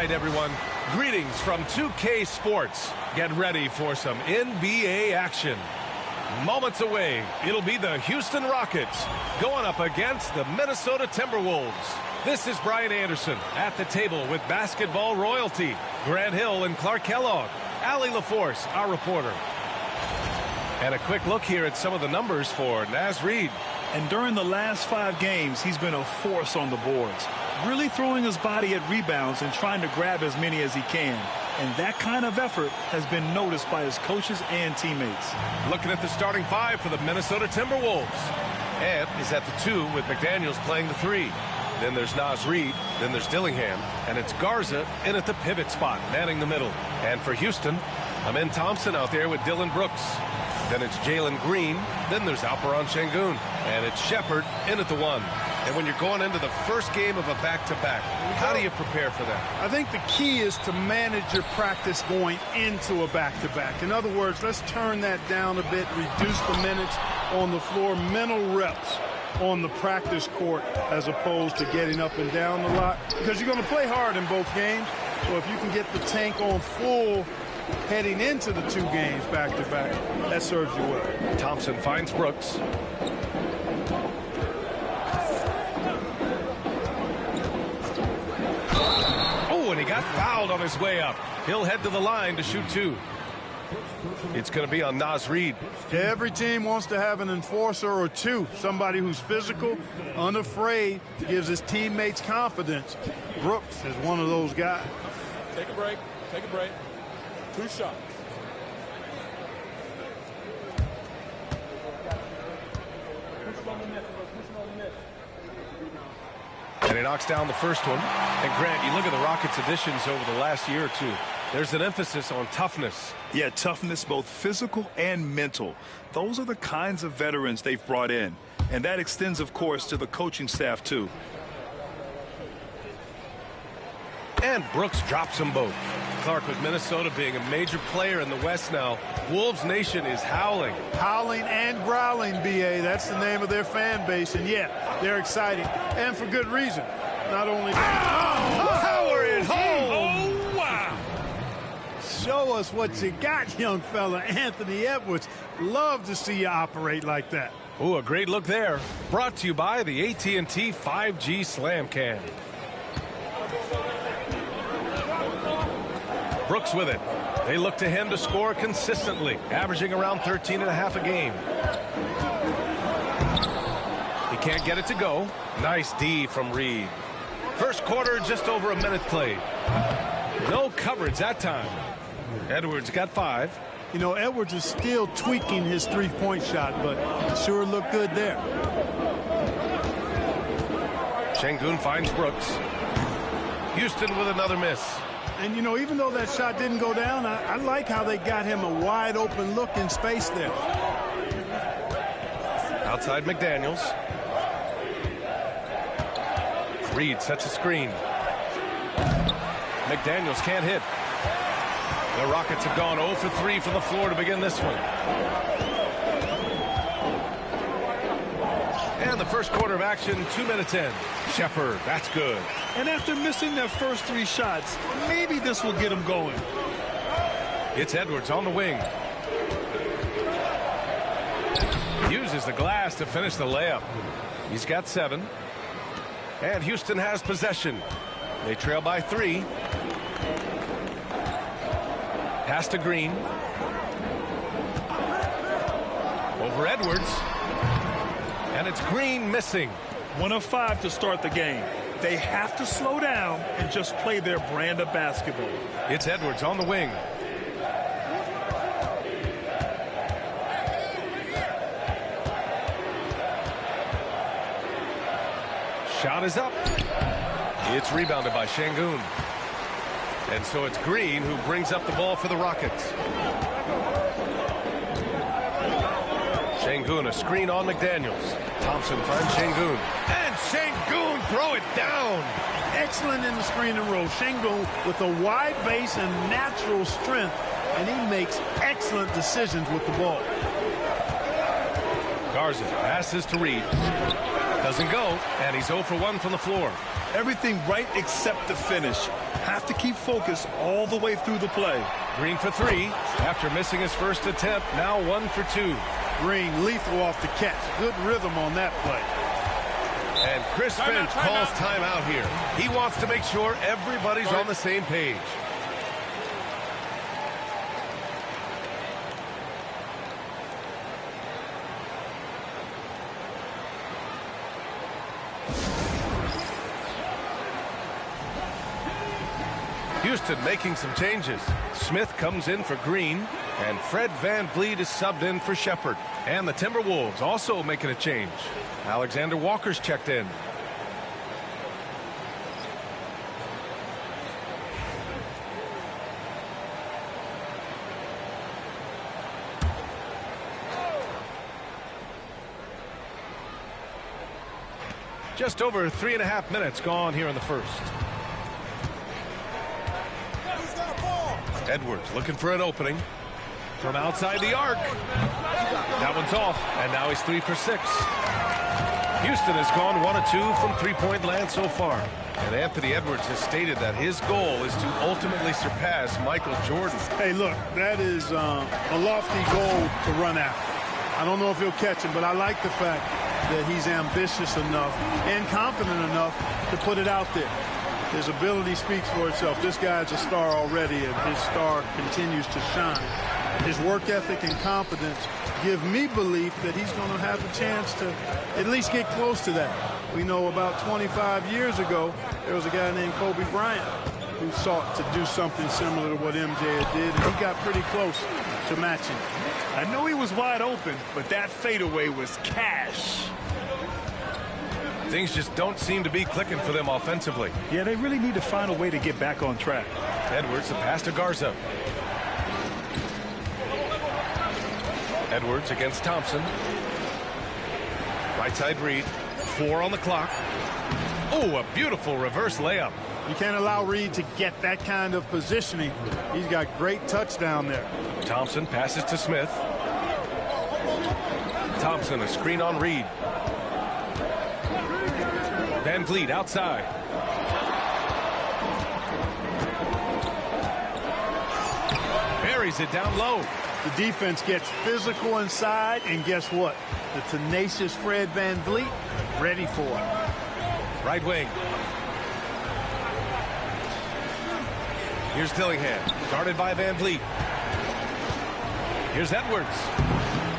right, everyone. Greetings from 2K Sports. Get ready for some NBA action. Moments away, it'll be the Houston Rockets going up against the Minnesota Timberwolves. This is Brian Anderson at the table with basketball royalty. Grant Hill and Clark Kellogg. Allie LaForce, our reporter. And a quick look here at some of the numbers for Naz Reid. And during the last 5 games, he's been a force on the boards, really throwing his body at rebounds and trying to grab as many as he can. And that kind of effort has been noticed by his coaches and teammates. Looking at the starting 5 for the Minnesota Timberwolves. Ant is at the 2 with McDaniels playing the 3. Then there's Naz Reid, then there's Dillingham, and it's Garza in at the pivot spot, manning the middle. And for Houston, Amen Thompson out there with Dylan Brooks. Then it's Jalen Green. Then there's Alperen Şengün. And it's Shepherd in at the 1. And when you're going into the first game of a back-to-back, how do you prepare for that? I think the key is to manage your practice going into a back-to-back. In other words, let's turn that down a bit, reduce the minutes on the floor, mental reps on the practice court as opposed to getting up and down a lot. Because you're going to play hard in both games. So if you can get the tank on full heading into the 2 games back-to-back, that serves you well. Thompson finds Brooks. Oh, and he got fouled on his way up. He'll head to the line to shoot 2. It's going to be on Naz Reid. Every team wants to have an enforcer or 2, somebody who's physical, unafraid, gives his teammates confidence. Brooks is one of those guys. Take a break. Take a break. 2 shots. And he knocks down the first one. And Grant, you look at the Rockets' additions over the last year or 2. There's an emphasis on toughness. Yeah, toughness, both physical and mental. Those are the kinds of veterans they've brought in. And that extends, of course, to the coaching staff, too. And Brooks drops them both. Clark, with Minnesota being a major player in the West now, Wolves Nation is howling. Howling and growling, B.A. That's the name of their fan base. And, yeah, they're excited. And for good reason. Not only power it home! Oh, wow! Show us what you got, young fella. Anthony Edwards. Love to see you operate like that. Ooh, a great look there. Brought to you by the AT&T 5G Slam Cam. Brooks with it. They look to him to score consistently, averaging around 13.5 a game. He can't get it to go. Nice D from Reid. First quarter, just over a minute played. No coverage that time. Edwards got 5. You know, Edwards is still tweaking his 3-point shot, but it sure looked good there. Şengün finds Brooks. Houston with another miss. And, you know, even though that shot didn't go down, I like how they got him a wide-open look in space there. Outside McDaniels. Reid sets a screen. McDaniels can't hit. The Rockets have gone 0 for 3 from the floor to begin this one. And the first quarter of action, 2 minutes in. Shepherd, that's good. And after missing their first 3 shots, maybe this will get them going. It's Edwards on the wing. Uses the glass to finish the layup. He's got 7. And Houston has possession. They trail by 3. Pass to Green. Over Edwards. And it's Green missing. 1 of 5 to start the game. They have to slow down and just play their brand of basketball. It's Edwards on the wing. Shot is up. It's rebounded by Şengün. And so it's Green who brings up the ball for the Rockets. Şengün, a screen on McDaniels. Thompson finds Şengün. And Şengün throw it down. Excellent in the screen and roll. Şengün with a wide base and natural strength, and he makes excellent decisions with the ball. Garza passes to Reid. Doesn't go, and he's 0 for 1 from the floor. Everything right except the finish. Have to keep focused all the way through the play. Green for 3. After missing his first attempt, now 1 for 2. Green lethal off the catch. Good rhythm on that play. And Chris Finch calls timeout here. He wants to make sure everybody's on the same page. Houston making some changes. Smith comes in for Green, and Fred VanVleet is subbed in for Shepherd. And the Timberwolves also making a change. Alexander Walker's checked in. Just over 3.5 minutes gone here in the first. Edwards looking for an opening from outside the arc. That one's off, and now he's 3 for 6. Houston has gone 1 of 2 from three-point land so far. And Anthony Edwards has stated that his goal is to ultimately surpass Michael Jordan. Hey, look, that is a lofty goal to run after. I don't know if he'll catch him, but I like the fact that he's ambitious enough and confident enough to put it out there. His ability speaks for itself. This guy's a star already, and his star continues to shine. His work ethic and confidence give me belief that he's going to have a chance to at least get close to that. We know about 25 years ago, there was a guy named Kobe Bryant who sought to do something similar to what MJ did, and he got pretty close to matching. I know he was wide open, but that fadeaway was cash. Things just don't seem to be clicking for them offensively. Yeah, they really need to find a way to get back on track. Edwards, the pass to Garza. Edwards against Thompson. Right side Reed. 4 on the clock. Oh, a beautiful reverse layup. You can't allow Reed to get that kind of positioning. He's got great touch down there. Thompson passes to Smith. Thompson, a screen on Reed. VanVleet outside. Buries it down low. The defense gets physical inside, and guess what? The tenacious Fred VanVleet ready for it. Right wing. Here's Dillingham, guarded by VanVleet. Here's Edwards.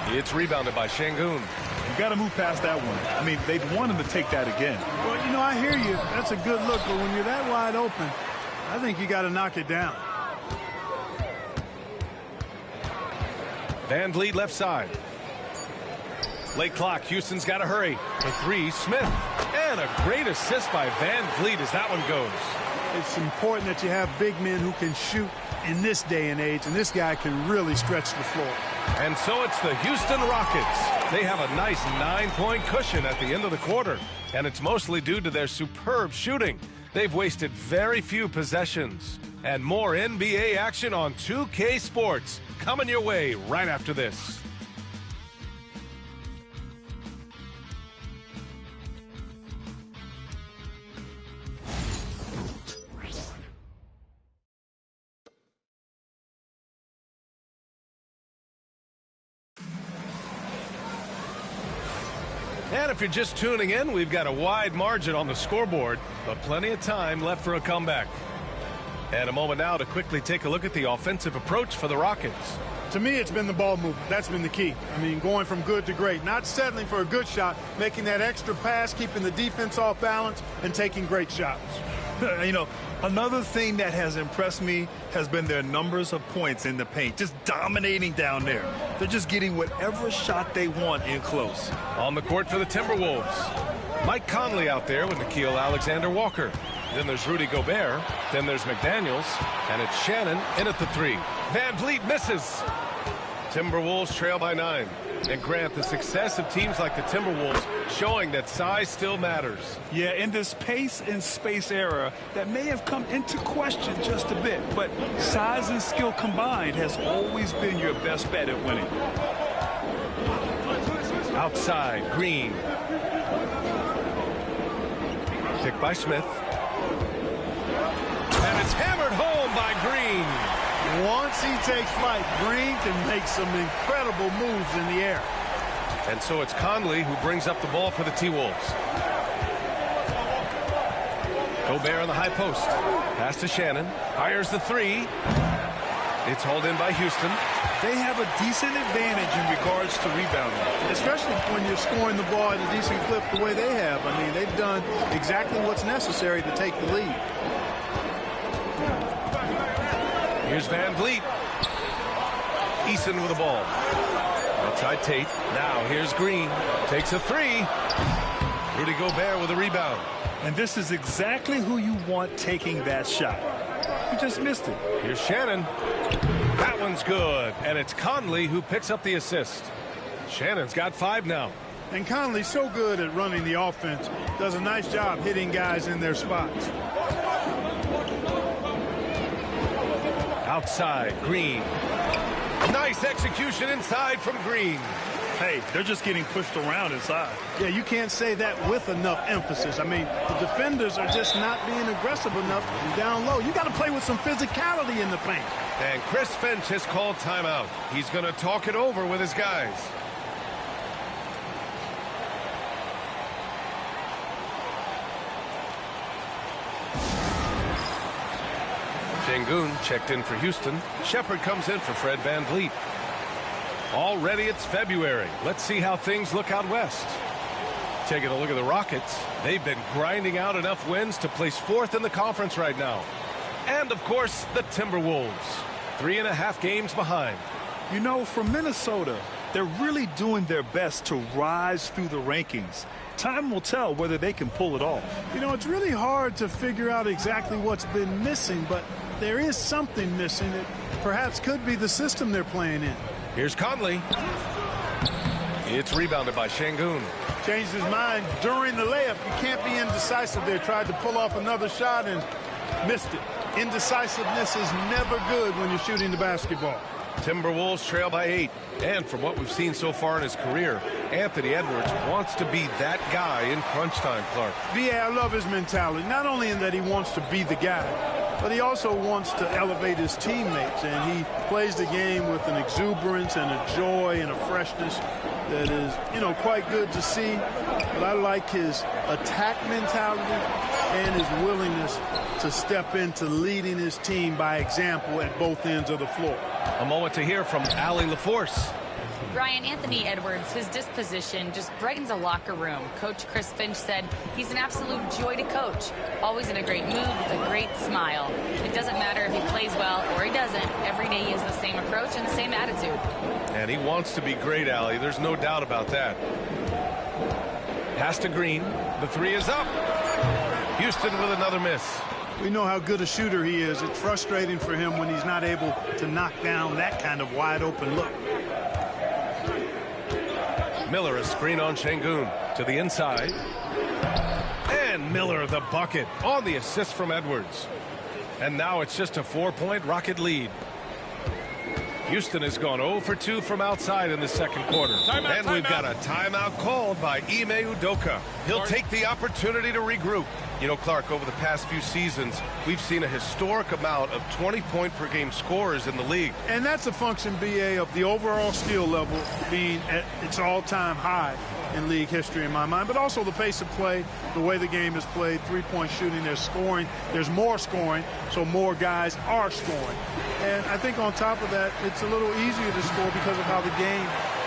It's rebounded by Şengün. You got to move past that one. I mean, they'd want him to take that again. Well, you know, I hear you. That's a good look, but when you're that wide open, I think you got to knock it down. VanVleet left side. Late clock. Houston's got to hurry. For 3, Smith. And a great assist by VanVleet as that one goes. It's important that you have big men who can shoot in this day and age, and this guy can really stretch the floor. And so it's the Houston Rockets. They have a nice 9-point cushion at the end of the quarter, and it's mostly due to their superb shooting. They've wasted very few possessions. And more NBA action on 2K Sports coming your way right after this. And if you're just tuning in, we've got a wide margin on the scoreboard, but plenty of time left for a comeback. And a moment now to quickly take a look at the offensive approach for the Rockets. To me, it's been the ball movement. That's been the key. I mean, going from good to great. Not settling for a good shot, making that extra pass, keeping the defense off balance, and taking great shots. You know, another thing that has impressed me has been their numbers of points in the paint. Just dominating down there. They're just getting whatever shot they want in close. On the court for the Timberwolves. Mike Conley out there with Nickeil Alexander-Walker. Then there's Rudy Gobert. Then there's McDaniels. And it's Shannon in at the 3. VanVleet misses. Timberwolves trail by 9. And Grant, the success of teams like the Timberwolves showing that size still matters. Yeah, in this pace and space era, that may have come into question just a bit, but size and skill combined has always been your best bet at winning. Outside, Green. Picked by Smith. And it's hammered home by Green. Once he takes flight, Green can make some incredible moves in the air. And so it's Conley who brings up the ball for the T-Wolves. Gobert on the high post. Pass to Shannon. Fires the three. It's hauled in by Houston. They have a decent advantage in regards to rebounding. Especially when you're scoring the ball at a decent clip the way they have. I mean, they've done exactly what's necessary to take the lead. Here's Van Vliet. Eason with the ball. Outside Tate. Now here's Green. Takes a three. Rudy Gobert with a rebound. And this is exactly who you want taking that shot. He just missed it. Here's Shannon. That one's good. And it's Conley who picks up the assist. Shannon's got 5 now. And Conley's so good at running the offense. Does a nice job hitting guys in their spots. Outside, Green. Nice execution inside from Green. Hey, they're just getting pushed around inside. Yeah, you can't say that with enough emphasis. I mean, the defenders are just not being aggressive enough down low. You got to play with some physicality in the paint. And Chris Finch has called timeout. He's going to talk it over with his guys. Şengün checked in for Houston. Shepard comes in for Fred Van Vliet. Already it's February. Let's see how things look out west. Taking a look at the Rockets. They've been grinding out enough wins to place 4th in the conference right now. And, of course, the Timberwolves. 3.5 games behind. You know, for Minnesota, they're really doing their best to rise through the rankings. Time will tell whether they can pull it off. You know, it's really hard to figure out exactly what's been missing, but there is something missing. It perhaps could be the system they're playing in. Here's Conley. It's rebounded by Şengün. Changed his mind during the layup. You can't be indecisive there. Tried to pull off another shot and missed it. Indecisiveness is never good when you're shooting the basketball. Timberwolves trail by 8. And from what we've seen so far in his career, Anthony Edwards wants to be that guy in crunch time, Clark. Yeah, I love his mentality. Not only in that he wants to be the guy, but he also wants to elevate his teammates. And he plays the game with an exuberance and a joy and a freshness that is, you know, quite good to see. But I like his attack mentality and his willingness to step into leading his team by example at both ends of the floor. A moment to hear from Allie LaForce. Ryan, Anthony Edwards, his disposition just brightens a locker room. Coach Chris Finch said he's an absolute joy to coach. Always in a great mood with a great smile. It doesn't matter if he plays well or he doesn't. Every day he has the same approach and the same attitude. And he wants to be great, Allie. There's no doubt about that. Pass to Green. The three is up. Houston with another miss. We know how good a shooter he is. It's frustrating for him when he's not able to knock down that kind of wide open look. Miller a screen on Şengün to the inside. And Miller the bucket on the assist from Edwards. And now it's just a 4-point Rocket lead. Houston has gone 0 for 2 from outside in the second quarter. And we've got a timeout called by Ime Udoka. He'll take the opportunity to regroup. You know, Clark, over the past few seasons, we've seen a historic amount of 20-point-per-game scorers in the league. And that's a function, BA, of the overall skill level being at its all-time high in league history in my mind, but also the pace of play, the way the game is played, three-point shooting, there's scoring, there's more scoring, so more guys are scoring. And I think on top of that, it's a little easier to score because of how the game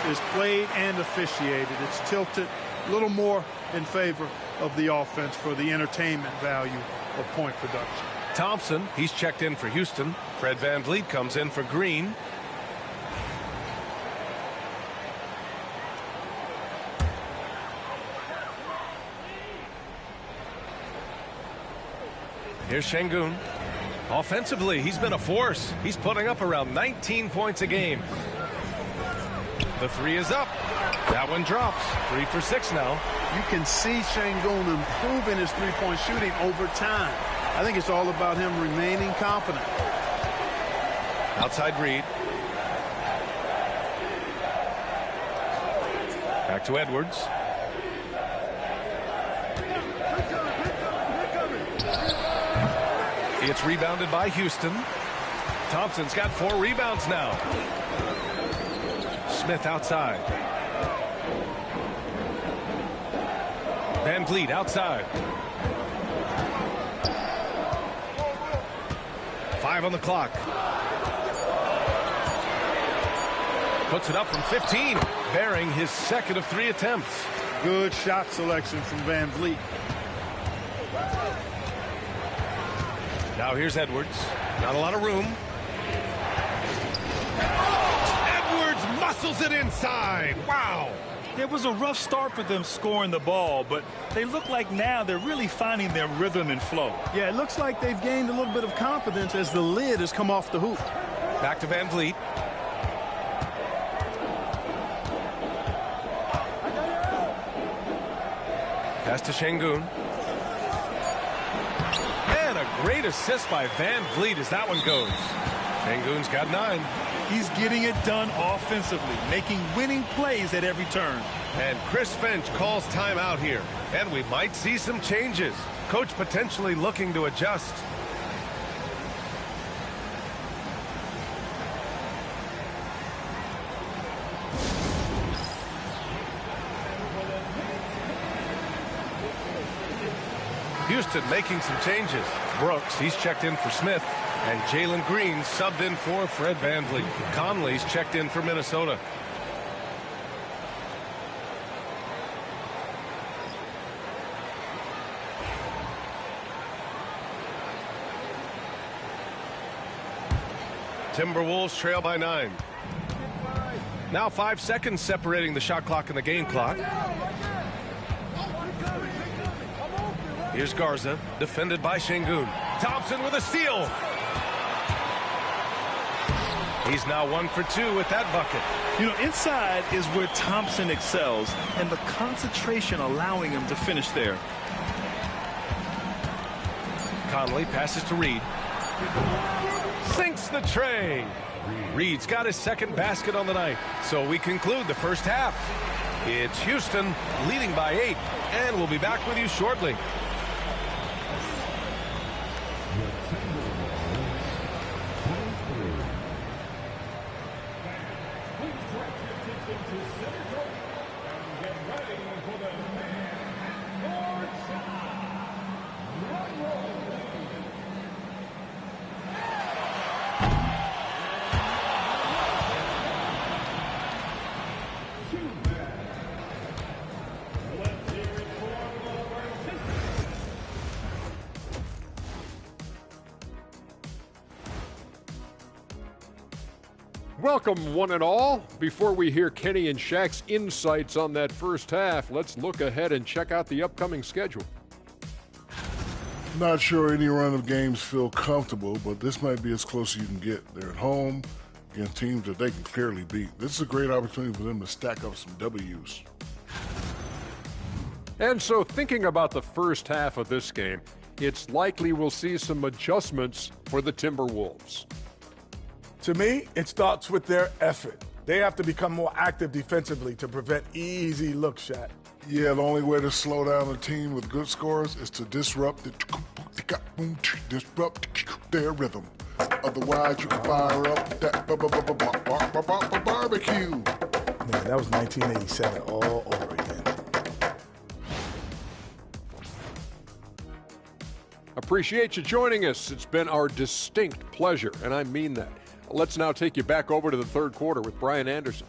is played and officiated. It's tilted a little more in favor of the offense for the entertainment value of point production. Thompson, he's checked in for Houston. Fred Van Vliet comes in for Green. Here's Şengün. Offensively, he's been a force. He's putting up around 19 points a game. The three is up. That one drops. 3 for 6 now. You can see Şengün improving his three-point shooting over time. I think it's all about him remaining confident. Outside Reed. Back to Edwards. It's rebounded by Houston. Thompson's got 4 rebounds now. Smith outside. Van Vliet outside. 5 on the clock. Puts it up from 15, bearing his second of 3 attempts. Good shot selection from Van Vliet. Now here's Edwards. Not a lot of room. Edwards muscles it inside. Wow. It was a rough start for them scoring the ball, but they look like now they're really finding their rhythm and flow. Yeah, it looks like they've gained a little bit of confidence as the lid has come off the hoop. Back to Van Vliet. Pass to Şengün. And a great assist by Van Vliet as that one goes. Şengün's got 9. He's getting it done offensively, making winning plays at every turn. And Chris Finch calls timeout here. And we might see some changes. Coach potentially looking to adjust. Houston making some changes. Brooks, he's checked in for Smith. And Jalen Green subbed in for Fred VanVleet. Conley's checked in for Minnesota. Timberwolves trail by 9. Now 5 seconds separating the shot clock and the game clock. Here's Garza, defended by Şengün. Thompson with a steal. He's now 1 for 2 with that bucket. You know, inside is where Thompson excels, and the concentration allowing him to finish there. Conley passes to Reed. Sinks the tray. Reed's got his second basket on the night. So we conclude the first half. It's Houston leading by 8, and we'll be back with you shortly. Welcome, one and all. Before we hear Kenny and Shaq's insights on that first half, let's look ahead and check out the upcoming schedule. Not sure any run of games feel comfortable, but this might be as close as you can get. They're at home against teams that they can clearly beat. This is a great opportunity for them to stack up some W's. And so thinking about the first half of this game, it's likely we'll see some adjustments for the Timberwolves. To me, it starts with their effort. They have to become more active defensively to prevent easy look shot. Yeah, the only way to slow down a team with good scores is to disrupt their rhythm. Otherwise, you can fire up that barbecue. Man, that was 1987 all over again. Appreciate you joining us. It's been our distinct pleasure, and I mean that. Let's now take you back over to the third quarter with Brian Anderson.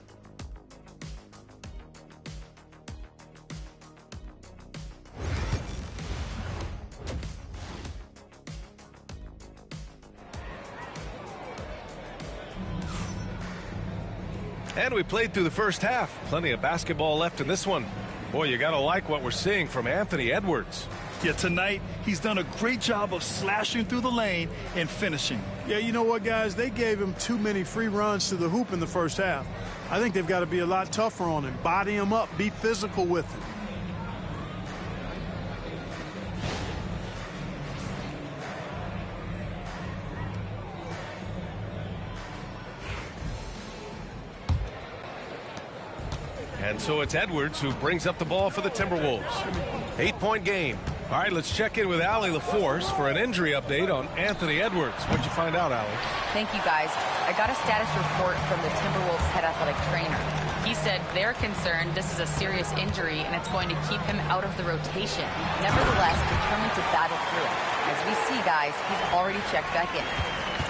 And we played through the first half. Plenty of basketball left in this one. Boy, you got to like what we're seeing from Anthony Edwards. Yeah, tonight he's done a great job of slashing through the lane and finishing. Yeah, you know what, guys? They gave him too many free runs to the hoop in the first half. I think they've got to be a lot tougher on him. Body him up. Be physical with him. And so it's Edwards who brings up the ball for the Timberwolves. 8-point game. All right, let's check in with Allie LaForce for an injury update on Anthony Edwards. What'd you find out, Allie? Thank you, guys. I got a status report from the Timberwolves head athletic trainer. He said they're concerned this is a serious injury and it's going to keep him out of the rotation. Nevertheless, determined to battle through it. As we see, guys, he's already checked back in.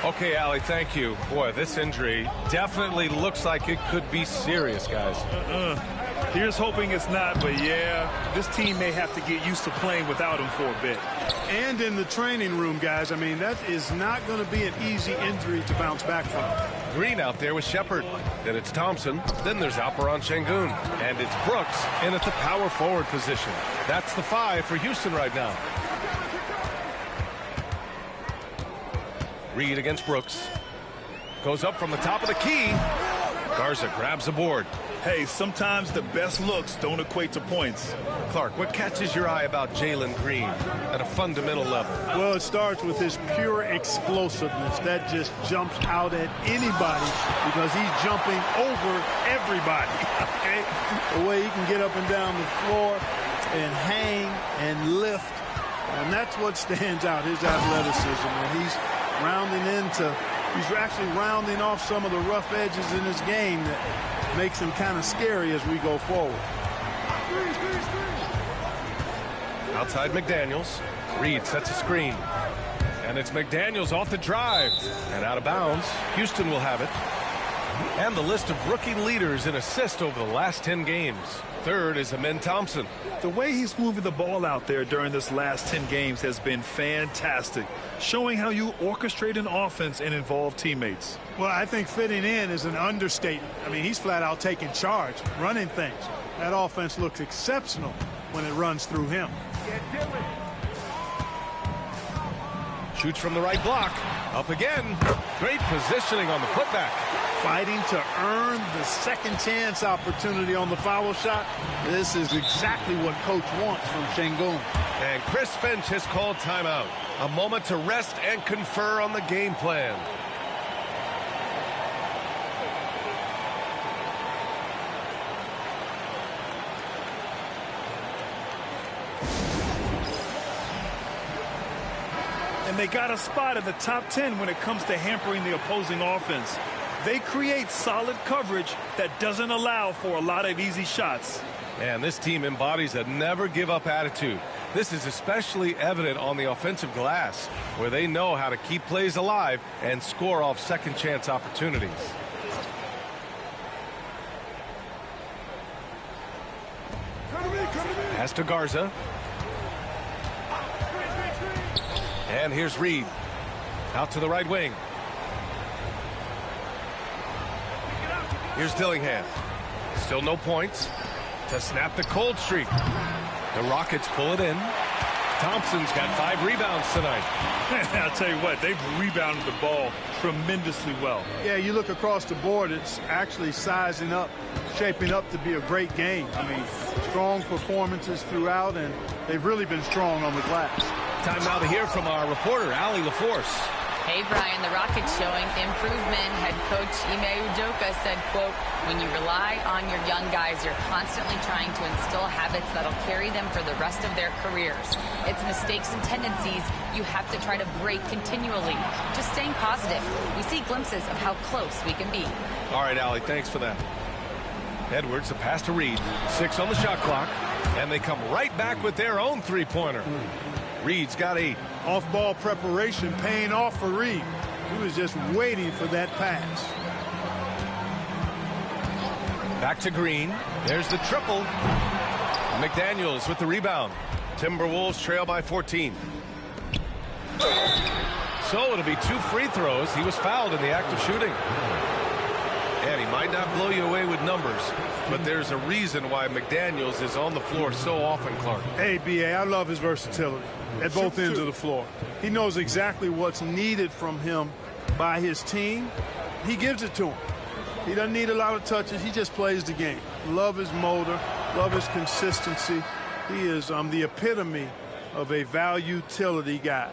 Okay, Allie, thank you. Boy, this injury definitely looks like it could be serious, guys. Here's hoping it's not, but yeah, this team may have to get used to playing without him for a bit. And in the training room, guys, I mean, that is not going to be an easy injury to bounce back from. Green out there with Shepard. Then it's Thompson. Then there's Alperon Şengün. And it's Brooks in at the power forward position. That's the 5 for Houston right now. Reed against Brooks. Goes up from the top of the key. Garza grabs the board. Hey, sometimes the best looks don't equate to points. Clark, what catches your eye about Jalen Green at a fundamental level? Well, it starts with his pure explosiveness. That just jumps out at anybody because he's jumping over everybody, okay? The way he can get up and down the floor and hang and lift. And that's what stands out, his athleticism. And he's actually rounding off some of the rough edges in his game that makes him kind of scary as we go forward. Outside McDaniels. Reed sets a screen. And it's McDaniels off the drive. And out of bounds. Houston will have it. And the list of rookie leaders in assists over the last 10 games. Third is Amen Thompson. The way he's moving the ball out there during this last 10 games has been fantastic, showing how you orchestrate an offense and involve teammates. Well, I think fitting in is an understatement. I mean, he's flat out taking charge, running things. That offense looks exceptional when it runs through him. Shoots from the right block. Up again. Great positioning on the putback. Fighting to earn the second chance opportunity on the foul shot. This is exactly what coach wants from Şengün. And Chris Finch has called timeout. A moment to rest and confer on the game plan. And they got a spot in the top 10 when it comes to hampering the opposing offense. They create solid coverage that doesn't allow for a lot of easy shots. And this team embodies a never-give-up attitude. This is especially evident on the offensive glass, where they know how to keep plays alive and score off second-chance opportunities. Pass to Garza. And here's Reed. Out to the right wing. Here's Dillingham. Still no points. To snap the cold streak. The Rockets pull it in. Thompson's got 5 rebounds tonight. I'll tell you what, they've rebounded the ball tremendously well. Yeah, you look across the board, it's actually sizing up, shaping up to be a great game. I mean, strong performances throughout, and they've really been strong on the glass. Time now to hear from our reporter, Allie LaForce. Hey, Brian, the Rockets showing improvement. Head coach Ime Udoka said, quote, when you rely on your young guys, you're constantly trying to instill habits that'll carry them for the rest of their careers. It's mistakes and tendencies you have to try to break continually. Just staying positive. We see glimpses of how close we can be. All right, Allie, thanks for that. Edwards, a pass to Reed. 6 on the shot clock. And they come right back with their own three-pointer. Reed's got 8. Off-ball preparation paying off for Reed. He was just waiting for that pass. Back to Green. There's the triple. McDaniels with the rebound. Timberwolves trail by 14. So it'll be 2 free throws. He was fouled in the act of shooting. And he might not blow you away with numbers, but there's a reason why McDaniels is on the floor so often, Clark. Hey, B.A., I love his versatility at both ends of the floor. He knows exactly what's needed from him by his team. He gives it to him. He doesn't need a lot of touches. He just plays the game. Love his motor. Love his consistency. He is the epitome of a value-utility guy.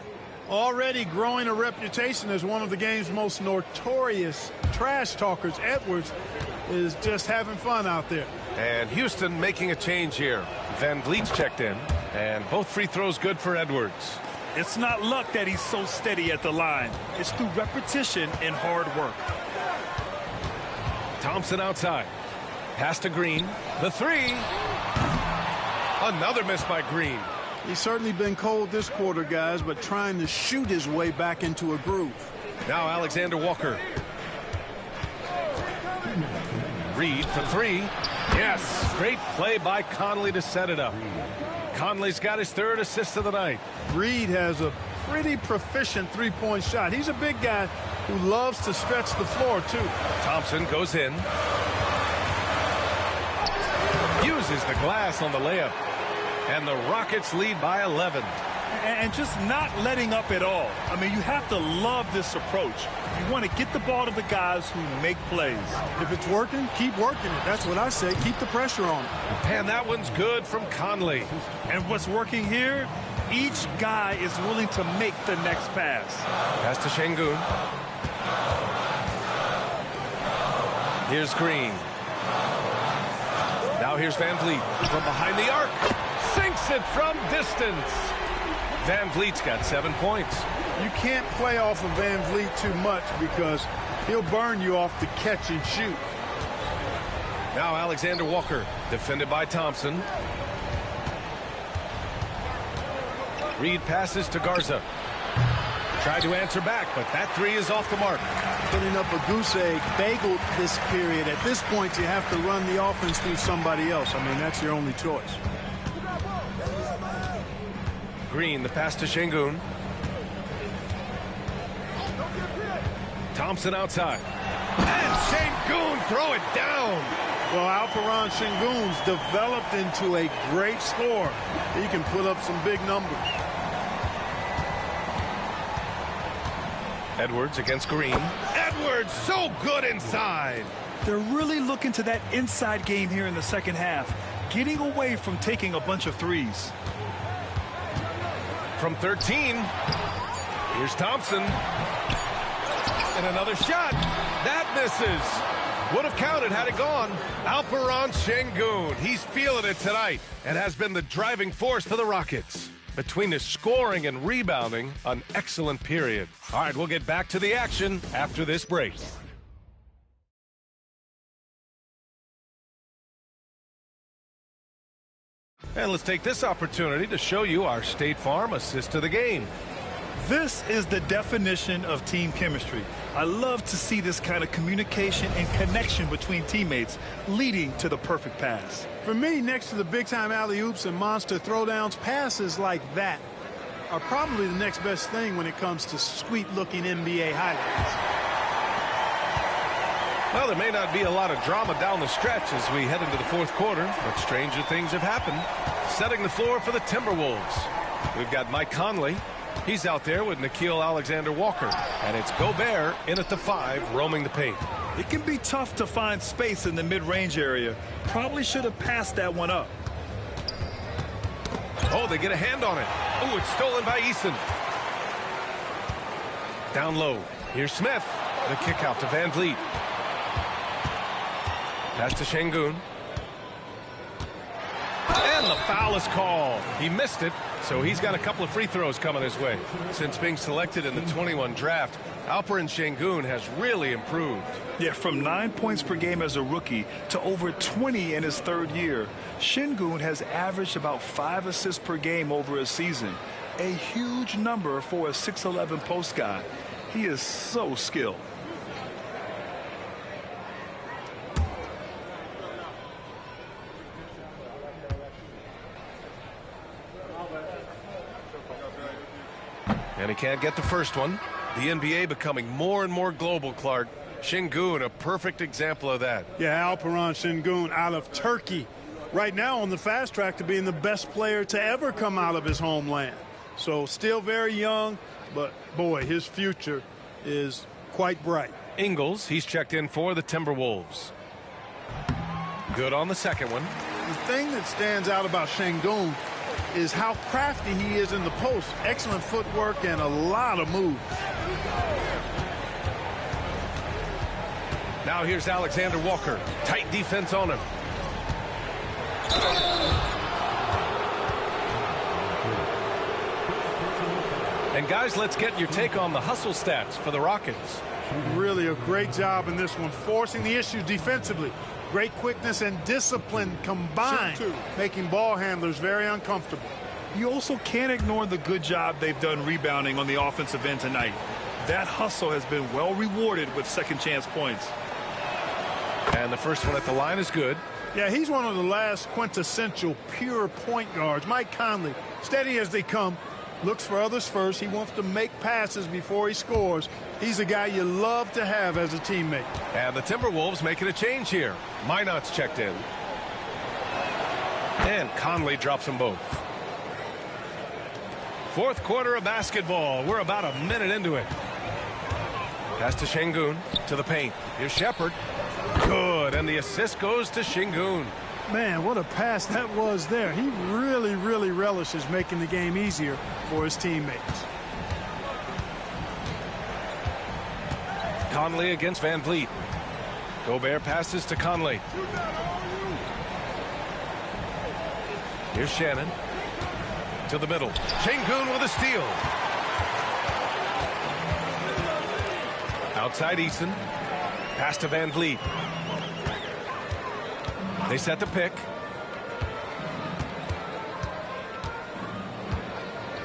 Already growing a reputation as one of the game's most notorious trash talkers, Edwards is just having fun out there. And Houston making a change here. Van Vliet's checked in, and both free throws good for Edwards. It's not luck that he's so steady at the line. It's through repetition and hard work. Thompson outside. Pass to Green. The three. Another miss by Green. He's certainly been cold this quarter, guys, but trying to shoot his way back into a groove. Now Alexander Walker. Reed for three. Yes, great play by Conley to set it up. Conley's got his third assist of the night. Reed has a pretty proficient three-point shot. He's a big guy who loves to stretch the floor, too. Thompson goes in. Uses the glass on the layup. And the Rockets lead by 11. And just not letting up at all. I mean, you have to love this approach. You want to get the ball to the guys who make plays. If it's working, keep working it. That's what I say. Keep the pressure on it. And that one's good from Conley. And what's working here, each guy is willing to make the next pass. Pass to Şengün. Here's Green. Now here's Van Vliet from behind the arc. Sinks it from distance. Van Vliet's got 7 points. You can't play off of Van Vliet too much because he'll burn you off the catch and shoot. Now Alexander Walker, defended by Thompson. Reed passes to Garza. Tried to answer back, but that three is off the mark. Putting up a goose egg, bageled this period. At this point, you have to run the offense through somebody else. I mean, that's your only choice. Green, the pass to Şengün. Thompson outside. And Şengün throw it down. Well, Alperen Şengün's developed into a great scorer. He can put up some big numbers. Edwards against Green. Edwards so good inside. They're really looking to that inside game here in the second half, getting away from taking a bunch of threes. From 13, here's Thompson. And another shot. That misses. Would have counted had it gone. Alperen Şengün. He's feeling it tonight and has been the driving force for the Rockets. Between his scoring and rebounding, an excellent period. All right, we'll get back to the action after this break. And let's take this opportunity to show you our State Farm assist to the game. This is the definition of team chemistry. I love to see this kind of communication and connection between teammates leading to the perfect pass. For me, next to the big-time alley-oops and monster throwdowns, passes like that are probably the next best thing when it comes to sweet-looking NBA highlights. Well, there may not be a lot of drama down the stretch as we head into the fourth quarter, but stranger things have happened. Setting the floor for the Timberwolves. We've got Mike Conley. He's out there with Nickeil Alexander-Walker. And it's Gobert in at the 5, roaming the paint. It can be tough to find space in the mid-range area. Probably should have passed that one up. Oh, they get a hand on it. Oh, it's stolen by Eason. Down low. Here's Smith. The kick out to Van Vliet. Pass to Şengün. And the foul is called. He missed it, so he's got a couple of free throws coming his way. Since being selected in the 21 draft, Alperen Şengün has really improved. Yeah, from 9 points per game as a rookie to over 20 in his third year. Şengün has averaged about 5 assists per game over a season. A huge number for a 6'11 post guy. He is so skilled. And he can't get the first one. The NBA becoming more and more global, Clark. Şengün, a perfect example of that. Yeah, Alperen Şengün out of Turkey. Right now on the fast track to being the best player to ever come out of his homeland. So still very young, but boy, his future is quite bright. Ingles, he's checked in for the Timberwolves. Good on the second one. The thing that stands out about Şengün is how crafty he is in the post. Excellent footwork and a lot of moves. Now here's Alexander Walker. Tight defense on him. And guys, let's get your take on the hustle stats for the Rockets. Really a great job in this one, forcing the issue defensively. Great quickness and discipline combined, making ball handlers very uncomfortable. You also can't ignore the good job they've done rebounding on the offensive end tonight. That hustle has been well rewarded with second chance points. And the first one at the line is good. Yeah, he's one of the last quintessential pure point guards. Mike Conley, steady as they come, looks for others first. He wants to make passes before he scores. He's a guy you love to have as a teammate. And the Timberwolves making a change here. Minot's checked in. And Conley drops them both. Fourth quarter of basketball. We're about a minute into it. Pass to Şengün, to the paint. Here's Shepherd. Good, and the assist goes to Şengün. Man, what a pass that was there. He really, really relishes making the game easier for his teammates. Conley against Van Vliet. Gobert passes to Conley. Here's Shannon. To the middle. Şengün with a steal. Outside Eason. Pass to Van Vliet. They set the pick.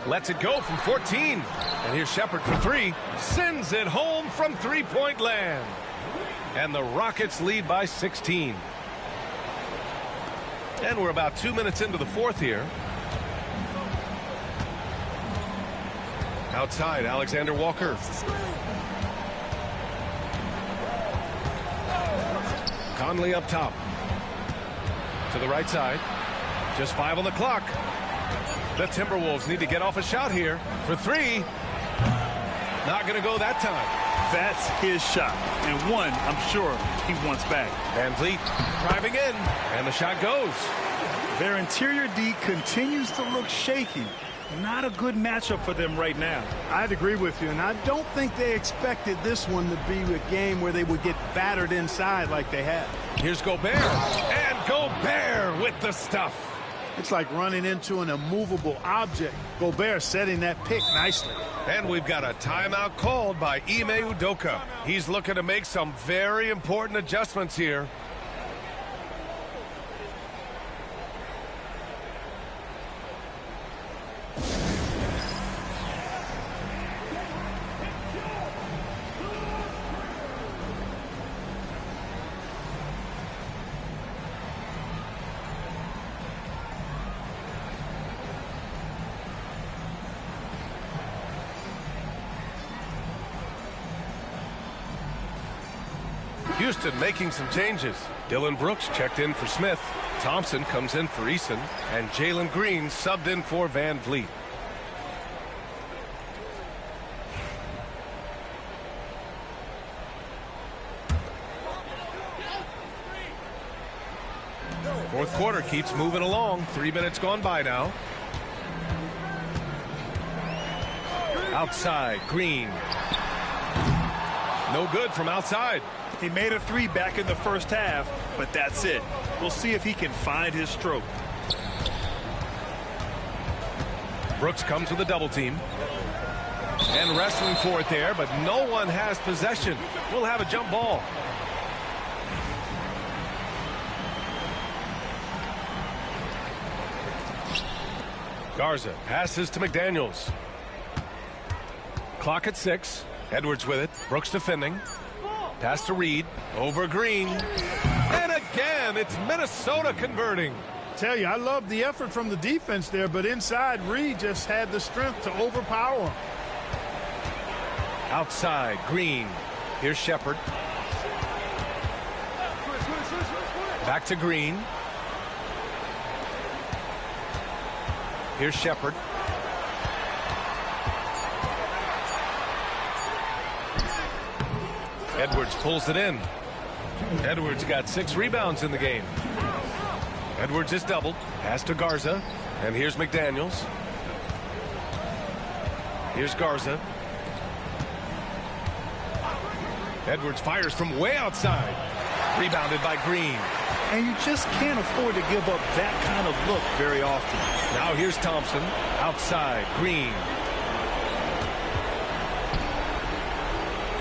Lets it go from 14. And here's Shepherd for three. Sends it home from three-point land. And the Rockets lead by 16. And we're about 2 minutes into the fourth here. Outside, Alexander Walker. Conley up top. To the right side. Just 5 on the clock. The Timberwolves need to get off a shot here for three. Not going to go that time. That's his shot. And one, I'm sure, he wants back. Van Vliet driving in. And the shot goes. Their interior D continues to look shaky. Not a good matchup for them right now. I'd agree with you, and I don't think they expected this one to be a game where they would get battered inside like they have. Here's Gobert. And Gobert with the stuff. It's like running into an immovable object. Gobert setting that pick nicely. And we've got a timeout called by Ime Udoka. He's looking to make some very important adjustments here. Houston making some changes. Dillon Brooks checked in for Smith. Thompson comes in for Eason. And Jalen Green subbed in for Van Vliet. Fourth quarter keeps moving along. 3 minutes gone by now. Outside, Green. No good from outside. He made a three back in the first half, but that's it. We'll see if he can find his stroke. Brooks comes with a double team. And wrestling for it there, but no one has possession. We'll have a jump ball. Garza passes to McDaniels. Clock at 6. Edwards with it. Brooks defending. Pass to Reed. Over Green. And again, it's Minnesota converting. Tell you, I love the effort from the defense there, but inside, Reed just had the strength to overpower him. Outside, Green. Here's Shepherd. Back to Green. Here's Shepherd. Edwards pulls it in. Edwards got 6 rebounds in the game. Edwards is doubled. Pass to Garza. And here's McDaniels. Here's Garza. Edwards fires from way outside. Rebounded by Green. and you just can't afford to give up that kind of look very often. Now here's Thompson. Outside, Green.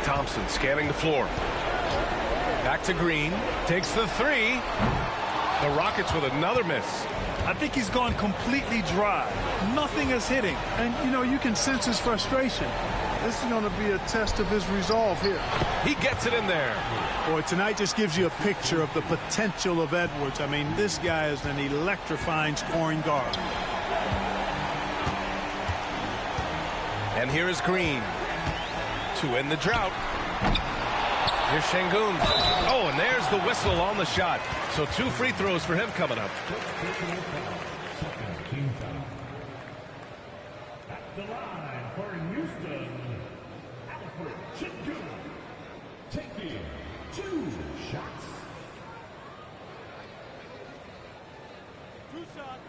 Thompson scanning the floor. Back to Green. Takes the three. The Rockets with another miss. I think he's gone completely dry. Nothing is hitting. And, you know, you can sense his frustration. This is going to be a test of his resolve here. He gets it in there. Boy, tonight just gives you a picture of the potential of Edwards. I mean, this guy is an electrifying scoring guard. And here is Green to end the drought. Here's Şengün. Oh, and there's the whistle on the shot. So 2 free throws for him coming up. At the line for Houston, Şengün taking 2 shots. 2 shots.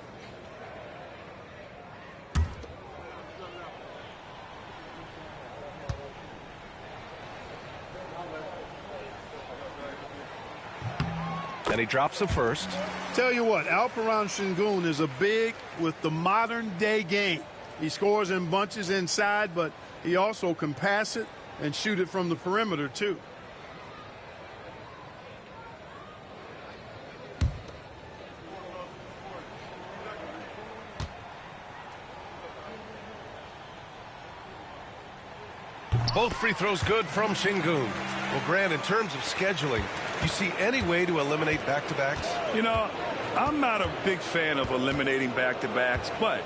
And he drops the first. Tell you what, Alperen Şengün is a big with the modern day game. He scores in bunches inside, but he also can pass it and shoot it from the perimeter too. Both free throws good from Şengün. Well, Grant, in terms of scheduling, you see any way to eliminate back-to-backs? You know, I'm not a big fan of eliminating back-to-backs, but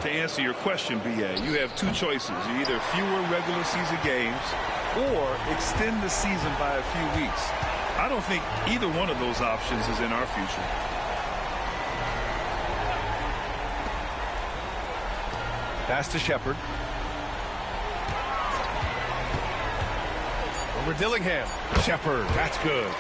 to answer your question, B.A., you have 2 choices. You either fewer regular season games or extend the season by a few weeks. I don't think either one of those options is in our future. Pass to Shepard. Over Dillingham. Shepard, that's good.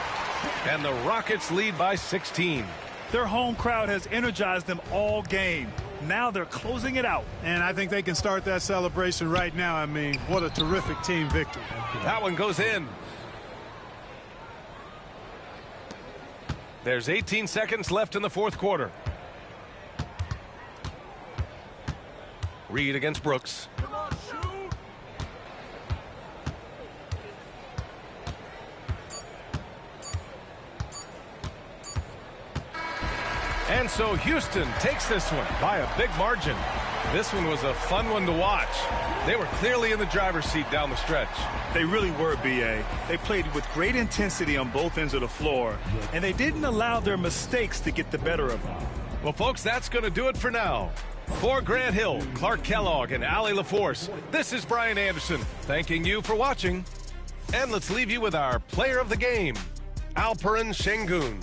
And the Rockets lead by 16. Their home crowd has energized them all game. Now they're closing it out. And I think they can start that celebration right now. I mean, what a terrific team victory. That one goes in. There's 18 seconds left in the 4th quarter. Reed against Brooks. And so Houston takes this one by a big margin. This one was a fun one to watch. They were clearly in the driver's seat down the stretch. They really were, B.A. They played with great intensity on both ends of the floor, and they didn't allow their mistakes to get the better of them. Well, folks, that's going to do it for now. For Grant Hill, Clark Kellogg, and Allie LaForce, this is Brian Anderson thanking you for watching. And let's leave you with our player of the game, Alperen Şengün.